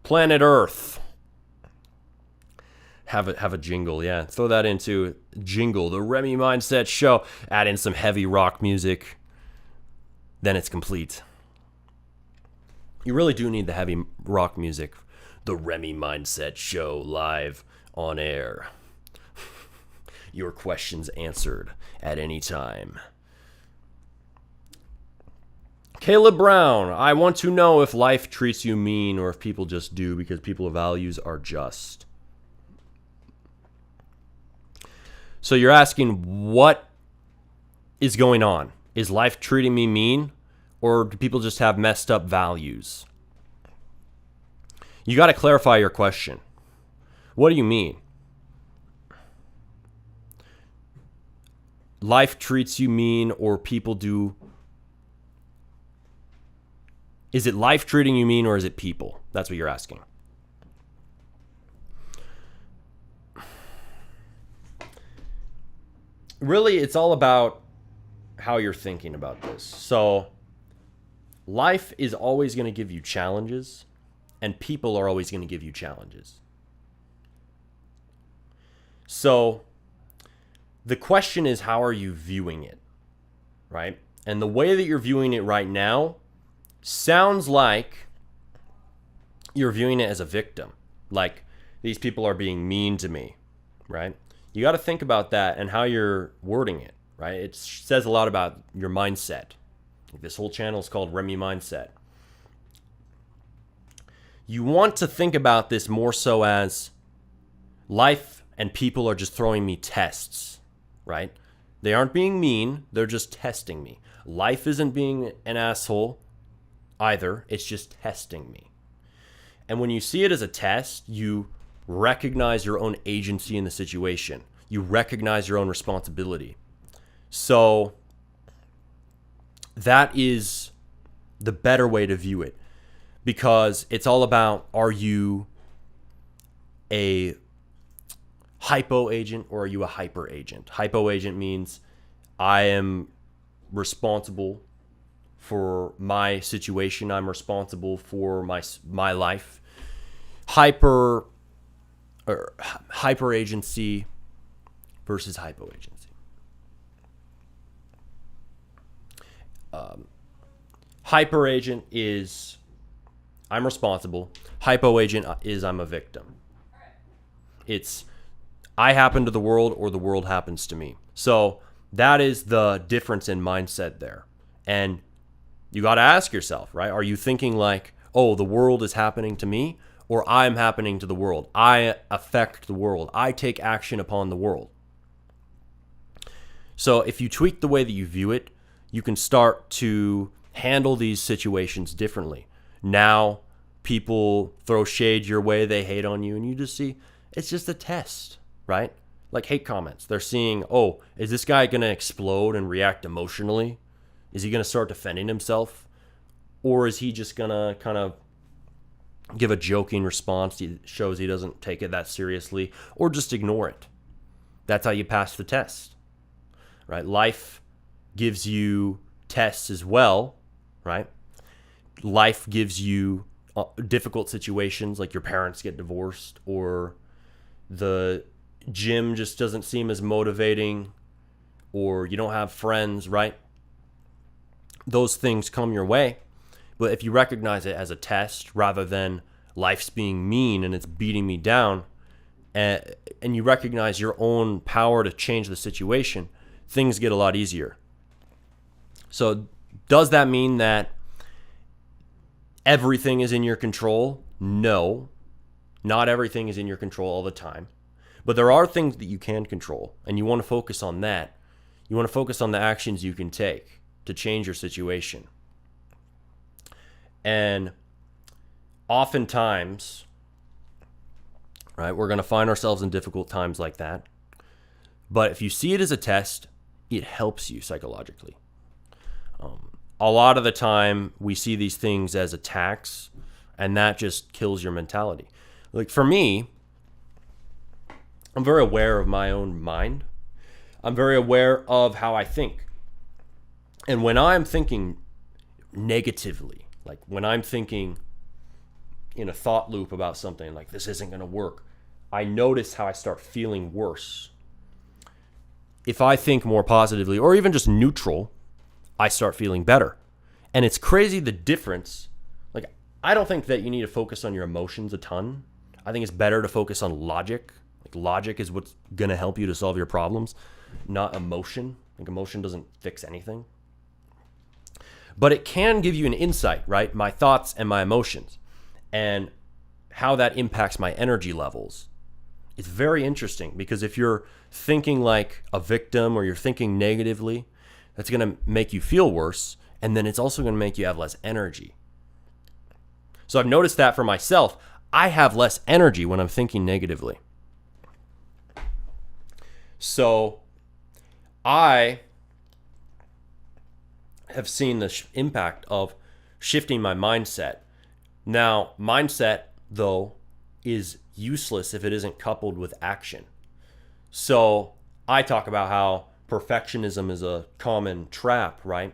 planet Earth. Have a jingle, yeah. Throw that into jingle, the Remy Mindset Show. Add in some heavy rock music. Then it's complete. You really do need the heavy rock music. The Remy Mindset Show live on air. Your questions answered at any time. Caleb Brown, I want to know if life treats you mean or if people just do because people's values are just. So you're asking what is going on? Is life treating me mean or do people just have messed up values? You got to clarify your question. What do you mean? Life treats you mean or people do. Is it life treating you mean or is it people? That's what you're asking. Really, it's all about how you're thinking about this. So, life is always going to give you challenges, and people are always going to give you challenges. So, the question is, how are you viewing it, right? And the way that you're viewing it right now sounds like you're viewing it as a victim. Like, these people are being mean to me, right? You got to think about that and how you're wording it, right? It says a lot about your mindset. This whole channel is called Remy Mindset. You want to think about this more so as life and people are just throwing me tests, right? They aren't being mean. They're just testing me. Life isn't being an asshole either. It's just testing me. And when you see it as a test, you recognize your own agency in the situation. You recognize your own responsibility. So that is the better way to view it, because it's all about, are you a hypo agent or are you a hyper agent? Hypo agent means I am responsible for my situation. I'm responsible for my life. Hyper agency versus hypo agency. Hyper agent is I'm responsible. Hypo agent is I'm a victim. It's I happen to the world or the world happens to me. So that is the difference in mindset there. And you got to ask yourself, right? Are you thinking like, oh, the world is happening to me, or I'm happening to the world? I affect the world. I take action upon the world. So if you tweak the way that you view it, you can start to handle these situations differently. Now, people throw shade your way, they hate on you, and you just see it's just a test, right? Like hate comments. They're seeing, oh, is this guy going to explode and react emotionally? Is he going to start defending himself? Or is he just going to kind of give a joking response that shows he doesn't take it that seriously, or just ignore it? That's how you pass the test, right? Life gives you tests as well, right? Life gives you difficult situations, like your parents get divorced, or the gym just doesn't seem as motivating, or you don't have friends, right? Those things come your way. But if you recognize it as a test rather than life's being mean and it's beating me down, and you recognize your own power to change the situation, things get a lot easier. So does that mean that everything is in your control? No, not everything is in your control all the time. But there are things that you can control, and you want to focus on that. You want to focus on the actions you can take to change your situation. And oftentimes, right, we're going to find ourselves in difficult times like that. But if you see it as a test, it helps you psychologically. A lot of the time, we see these things as attacks, and that just kills your mentality. Like for me, I'm very aware of my own mind. I'm very aware of how I think. And when I'm thinking negatively, like when I'm thinking in a thought loop about something like this isn't going to work, I notice how I start feeling worse. If I think more positively or even just neutral, I start feeling better. And it's crazy the difference. Like, I don't think that you need to focus on your emotions a ton. I think it's better to focus on logic. Like, logic is what's going to help you to solve your problems, not emotion. Like, emotion doesn't fix anything. But it can give you an insight, right? My thoughts and my emotions and how that impacts my energy levels. It's very interesting because if you're thinking like a victim or you're thinking negatively, that's going to make you feel worse. And then it's also going to make you have less energy. So I've noticed that for myself. I have less energy when I'm thinking negatively. So I have seen the impact of shifting my mindset. Now, mindset, though, is useless if it isn't coupled with action. So I talk about how perfectionism is a common trap, right?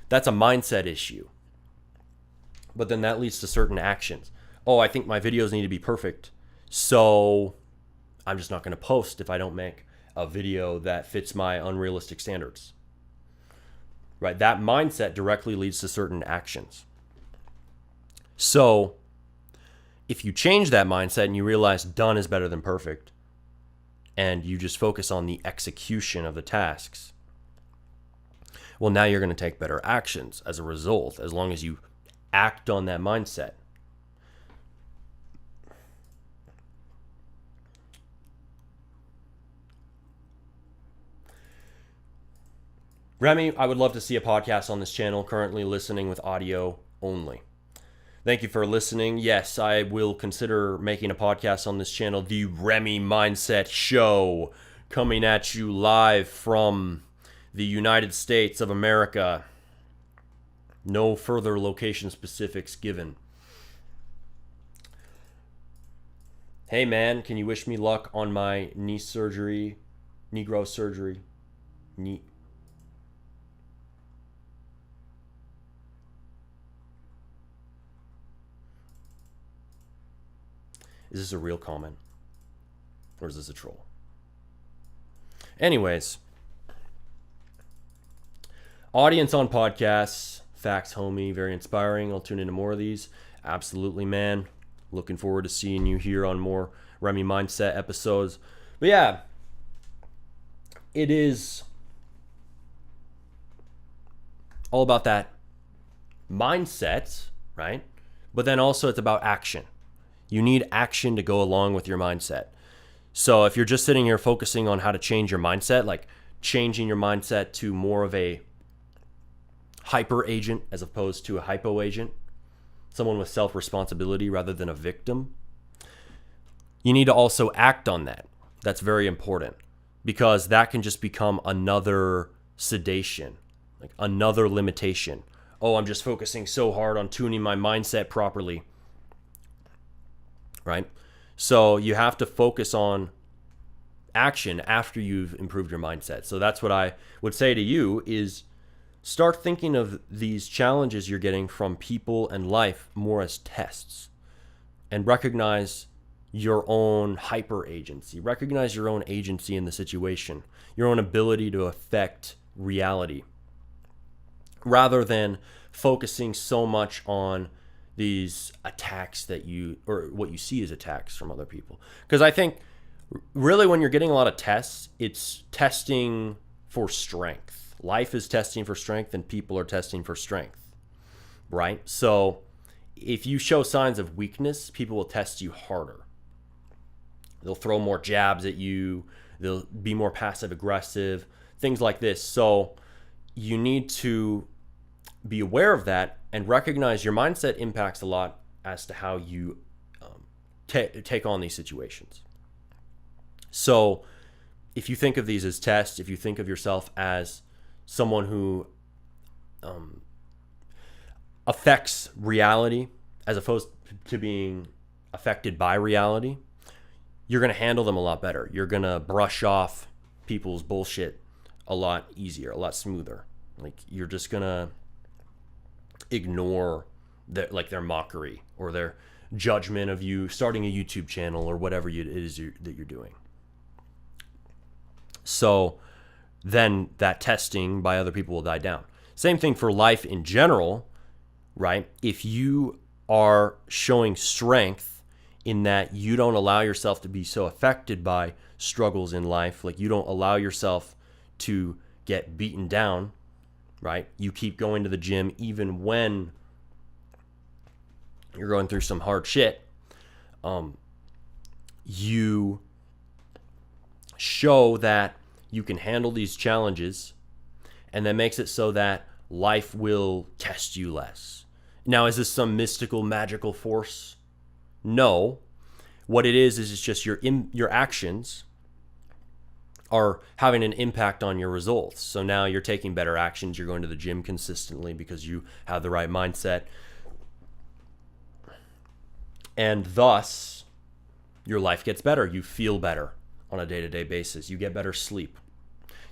That's a mindset issue. But then that leads to certain actions. Oh, I think my videos need to be perfect, so I'm just not going to post if I don't make a video that fits my unrealistic standards. Right? That mindset directly leads to certain actions. So if you change that mindset and you realize done is better than perfect, and you just focus on the execution of the tasks, well, now you're going to take better actions as a result, as long as you act on that mindset. Remy, I would love to see a podcast on this channel, currently listening with audio only. Thank you for listening. Yes, I will consider making a podcast on this channel, The Remy Mindset Show, coming at you live from the United States of America. No further location specifics given. Hey man, can you wish me luck on my knee surgery, Negro surgery, knee? Is this a real comment? Or is this a troll? Anyways, audience on podcasts, Facts, homie. Very inspiring. I'll tune into more of these. Absolutely, man. Looking forward to seeing you here on more Remy Mindset episodes. But yeah, it is all about that mindset, right? But then also it's about action. You need action to go along with your mindset. So if you're just sitting here focusing on how to change your mindset, like changing your mindset to more of a hyper agent as opposed to a hypo agent, someone with self-responsibility rather than a victim, you need to also act on that. That's very important, because that can just become another sedation, like another limitation. Oh, I'm just focusing so hard on tuning my mindset properly, right? So you have to focus on action after you've improved your mindset. So that's what I would say to you is start thinking of these challenges you're getting from people and life more as tests, and recognize your own hyper agency. Recognize your own agency in the situation, your own ability to affect reality, rather than focusing so much on these attacks that you, or what you see as attacks from other people. Because I think really when you're getting a lot of tests, it's testing for strength. Life is testing for strength and people are testing for strength, right? So if you show signs of weakness, people will test you harder. They'll throw more jabs at you. They'll be more passive aggressive, things like this. So you need to be aware of that and recognize your mindset impacts a lot as to how you take on these situations. So if you think of these as tests, if you think of yourself as someone who affects reality as opposed to being affected by reality, you're going to handle them a lot better. You're going to brush off people's bullshit a lot easier, a lot smoother. Like you're just going to ignore their mockery or their judgment of you starting a YouTube channel or whatever it is that you're doing. So then that testing by other people will die down. Same thing for life in general, right? If you are showing strength in that you don't allow yourself to be so affected by struggles in life, like you don't allow yourself to get beaten down, right? You keep going to the gym even when you're going through some hard shit. You show that you can handle these challenges, and that makes it so that life will test you less. Now, is this some mystical, magical force? No. What it is it's just your actions are having an impact on your results. So now you're taking better actions. You're going to the gym consistently because you have the right mindset. And thus, your life gets better. You feel better on a day-to-day basis. You get better sleep.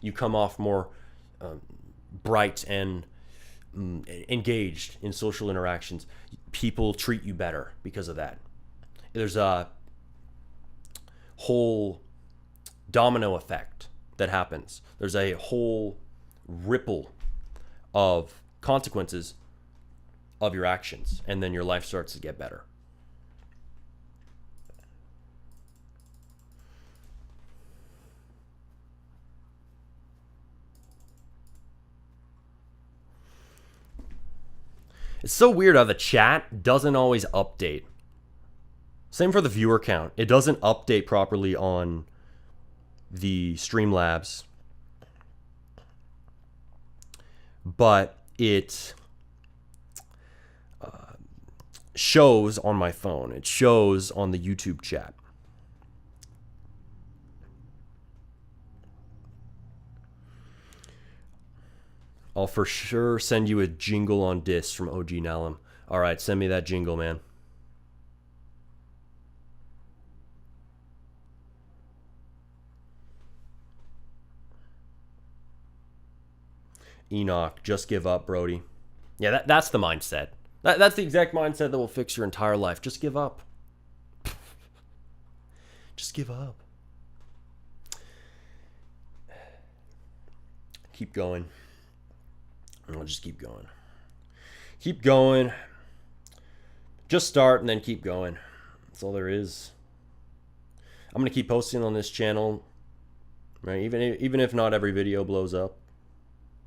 You come off more bright and engaged in social interactions. People treat you better because of that. There's a whole domino effect that happens. There's a whole ripple of consequences of your actions, and then your life starts to get better. It's so weird how the chat doesn't always update. Same for the viewer count. It doesn't update properly on the Streamlabs, but it shows on my phone. It shows on the YouTube chat. I'll for sure send you a jingle on disc from OG Nallum. All right, send me that jingle, man. Enoch, just give up, Brody. Yeah, that's the mindset. That's the exact mindset that will fix your entire life. Just give up. Just give up. Keep going. And I'll just keep going. Keep going. Just start and then keep going. That's all there is. I'm going to keep posting on this channel, right? Even if not every video blows up.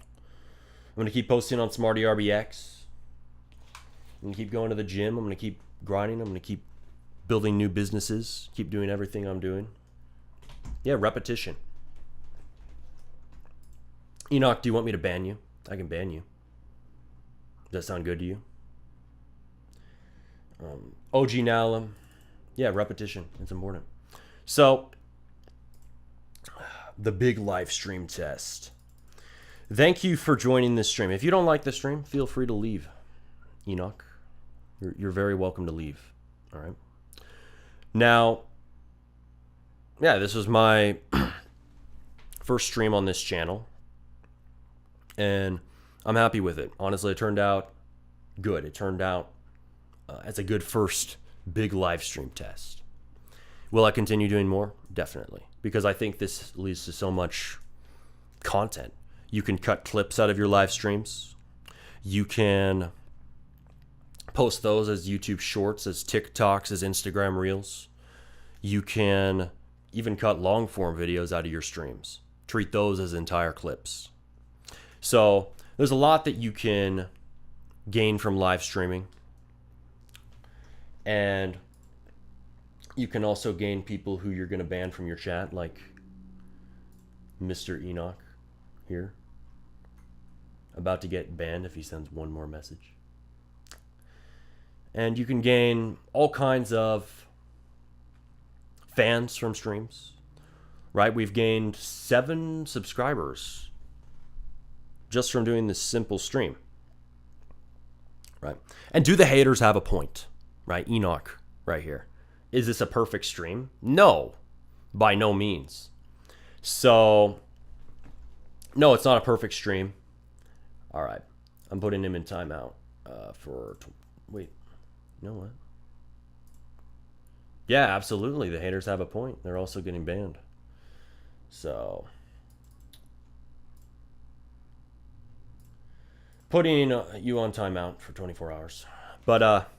I'm going to keep posting on Smarty RBX. I'm going to keep going to the gym. I'm going to keep grinding. I'm going to keep building new businesses. Keep doing everything I'm doing. Yeah, repetition. Enoch, do you want me to ban you? I can ban you. Does that sound good to you? OG Nalum. Yeah, repetition. It's important. So, the big live stream test. Thank you for joining this stream. If you don't like the stream, feel free to leave. Enoch, you're very welcome to leave. All right. Now, yeah, this was my first stream on this channel, and I'm happy with it. Honestly, it turned out good. It turned out as a good first big live stream test. Will I continue doing more? Definitely, because I think this leads to so much content. You can cut clips out of your live streams. You can post those as YouTube Shorts, as TikToks, as Instagram Reels. You can even cut long form videos out of your streams. Treat those as entire clips. So there's a lot that you can gain from live streaming. And you can also gain people who you're going to ban from your chat, like Mr. Enoch here. About to get banned if he sends one more message. And you can gain all kinds of fans from streams, right? We've gained 7 subscribers just from doing this simple stream, right? And do the haters have a point, right? Enoch right here. Is this a perfect stream? No, by no means. So, no, it's not a perfect stream. All right, I'm putting him in timeout wait, you know what? Yeah, absolutely. The haters have a point. They're also getting banned. So, putting you on timeout for 24 hours. But,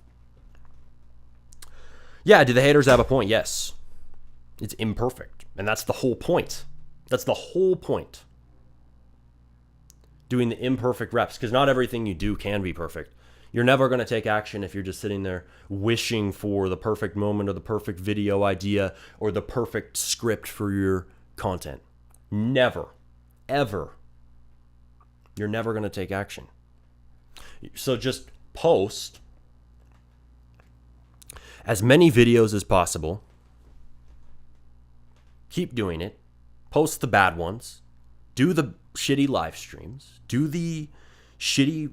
yeah, do the haters have a point? Yes. It's imperfect. And that's the whole point. That's the whole point. Doing the imperfect reps, because not everything you do can be perfect. You're never going to take action if you're just sitting there wishing for the perfect moment or the perfect video idea or the perfect script for your content. Never, ever. You're never going to take action. So just post as many videos as possible. Keep doing it. Post the bad ones. Do the shitty live streams. Do the shitty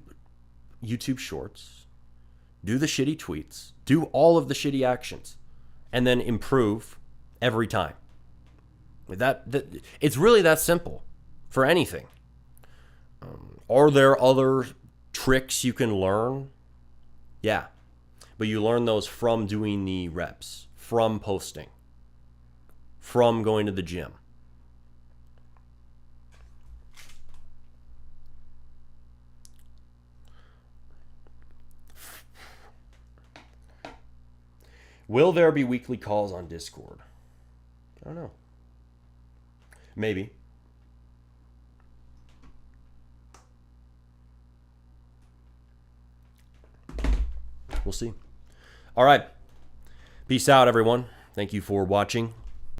YouTube Shorts. Do the shitty tweets. Do all of the shitty actions. And then improve every time. That it's really that simple for anything. Are there other tricks you can learn? Yeah. But you learn those from doing the reps, from posting, from going to the gym. Will there be weekly calls on Discord? I don't know. Maybe. We'll see. All right. Peace out, everyone. Thank you for watching.